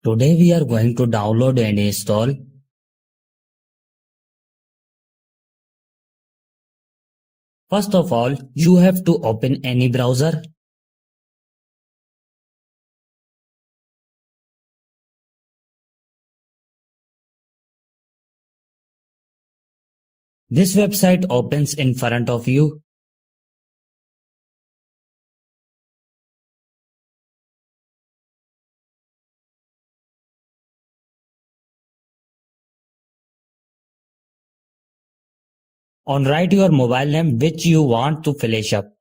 Today we are going to download and install. First of all, you have to open any browser. This website opens in front of you. On write your mobile name which you want to flash up.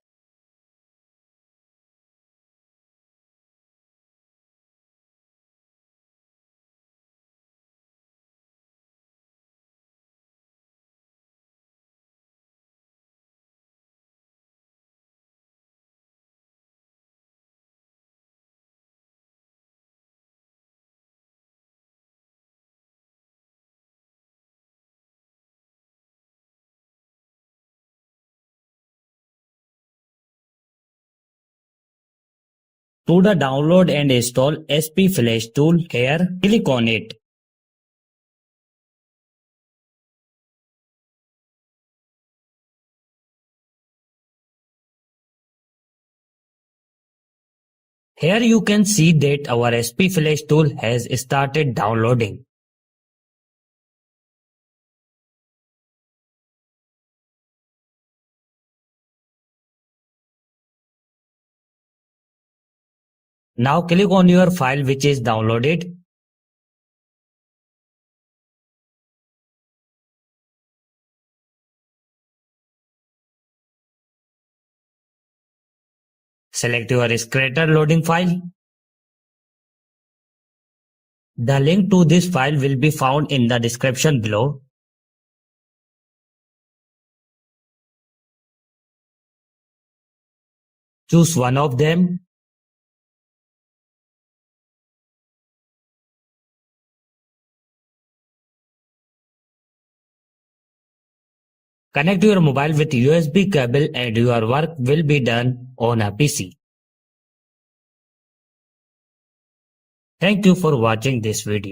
To the download and install SP Flash tool here, click on it. Here you can see that our SP Flash tool has started downloading. Now click on your file which is downloaded. Select your Scratter loading file. The link to this file will be found in the description below. Choose one of them. Connect your mobile with USB cable and your work will be done on a PC. Thank you for watching this video.